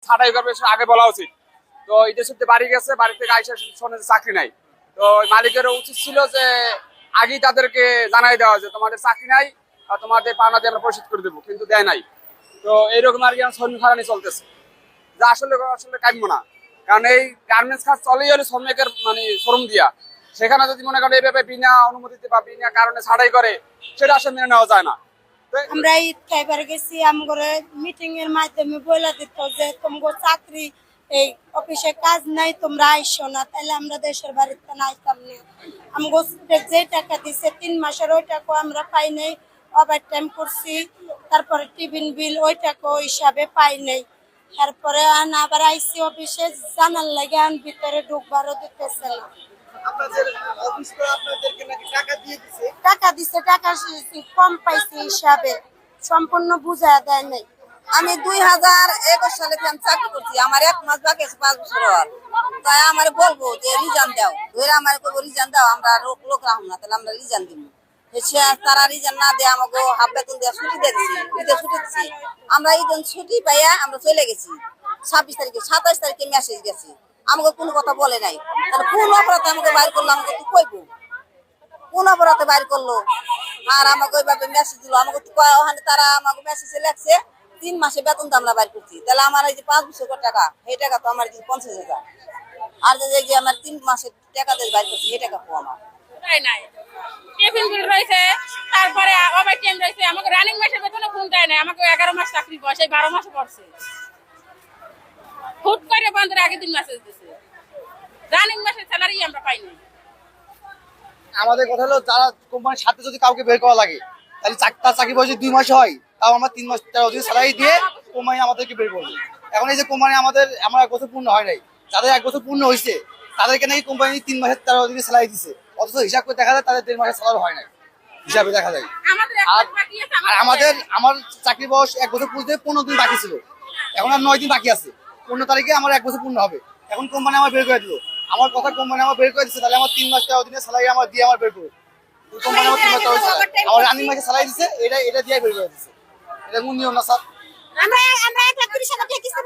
ছাটাই করবে সেটা আগে বলা উচিত। তো ঈদের ছুটিতে বাড়ি গেছে, বাড়ি থেকে আইসা শোনে যে চাকরি নাই। তো মালিকেরও উচিত ছিল যে আগেই তাদেরকে জানাই দেওয়া যে তোমাদের চাকরি নাই আর তোমাদের পাওনা দিয়ে আমরা পরিশোধ করে দেবো, কিন্তু দেয় নাই। তো এইরকম আর কি শ্রমিক হারানি চলতেছে, যা আসলে আসলে কাম্য না। কারণ এই গার্মেন্টস কাজ চলেই হলো শ্রমিকের মানে শ্রম দিয়া। সেখানে যদি মনে করেন এইভাবে বিনা অনুমতিতে বা বিনা কারণে ছাড়াই করে, সেটা আসলে মেনে নেওয়া যায় না। আমরা ঈদ খাইবার গেছি, আমগর মিটিং এর মাধ্যমে বলে দিত যে তোমার চাকরি এই অফিসে কাজ নাই, তোমরা আইসো না, তাহলে আমরা দেশের বাড়িতে নাইতাম না। আমগো যে টাকা দিছে 3 মাসের ওই টাকা আমরা পাই নাই, ওভার টাইম করছি, তারপরে টিফিন বিল ওই টাকা হিসাবে পাই নাই। তারপরে আবার আইসি অফিসে জানার লাগে ভিতরে ঢুকবারও দিতেছে না। আপনাদের অফিস তো আপনাদেরকে নাকি টাকা দিয়ে দিছে? টাকা দিছে, টাকা কম পাইছে হিসাবে, সম্পূর্ণ বুঝা দেয় নাই। আমি 2021 সালে আমি চাকরি করছি, আমার 1 মাস বাকি আছে 5 বছর হওয়ার। তাই আমার বলবো যে রিজার্ন দাও, ধরে আমার করবো রিজার্ন দাও, আমরা লোক রাখবো না, তাহলে আমরা রিজার্ন দিব। তারা রিজার্ন না দিয়ে আমাকে হাফ বেতন দেওয়া ছুটি দিয়ে দিচ্ছি, ঈদের ছুটি দিচ্ছি। আমরা ঈদের ছুটি পাইয়া আমরা চলে গেছি 26 তারিখে, 27 তারিখে মেসেজ গেছি, আমাকে কোনো কথা বলে নাই। তাহলে কোন অপরাধে আমাকে বাইর করলো, আমাকে তুই কইবো কোন অপরাধে বাইর করলো? আর আমাকে ওইভাবে মেসেজ দিল, আমাকে ওখানে তারা আমাকে মেসেজে লেখছে 3 মাসে বেতন তো আমরা বাইর করছি। তাহলে আমার এই যে 5 বছর টাকা, সেই টাকা তো আমার 50,000। আর যে আমার 3 মাসের টাকা দিয়ে বাইর করছি, সেই টাকা পাবো আমার। নাই টিফিন বিল রয়েছে, তারপরে ওভার টাইম রয়েছে। আমাকে রানিং মাসের বেতনে ফোন দেয় না, আমাকে 11 মাস চাকরি বয়স, এই 12 মাসে পড়ছে। হুট করে বন্ধের আগে 3 মাসে দিছে, রানিং মাসের স্যালারি আমরা পাইনি। আমাদের কথা হলো যারা কোম্পানির সাথে যদি কাউকে বের করা লাগে, তাহলে তার চাকরি বয়স 2 মাস হয়, তাও আমরা 3 মাস 13 দিন স্যালারি দিয়ে কোম্পানি আমাদেরকে বের করবে। এখন এই যে কোম্পানি আমাদের আমার 1 বছর পূর্ণ হয় নাই, যাদের 1 বছর পূর্ণ হয়েছে তাদেরকে নাকি কোম্পানি 3 মাসের 13 দিনের স্যালারি দিচ্ছে, অথচ হিসাব করে দেখা যায় তাদের 1.5 মাসের স্যালারি হয় নাই হিসাবে দেখা যায়। আর আমার চাকরি বয়স 1 বছর পুরোতে 15 দিন বাকি ছিল, এখন আর 9 দিন বাকি আছে। 15 তারিখে আমার 1 বছর পূর্ণ হবে। এখন কোম্পানি আমার বের করে দিল, আমার কথা কোম্পানি আমার বের করে দিচ্ছে, তাহলে আমার 3 মাস 13 দিনের স্যালারি আমার দিয়ে আমার বের করে কোম্পানি আমার 3 মাস 13 দিন আমার রানিং মাসে স্যালারি দিচ্ছে, এটা দিয়ে বের করে দিচ্ছে। এটা কোন নিয়ম না স্যার? আমরা 1,30,000 টাকা কিস্তি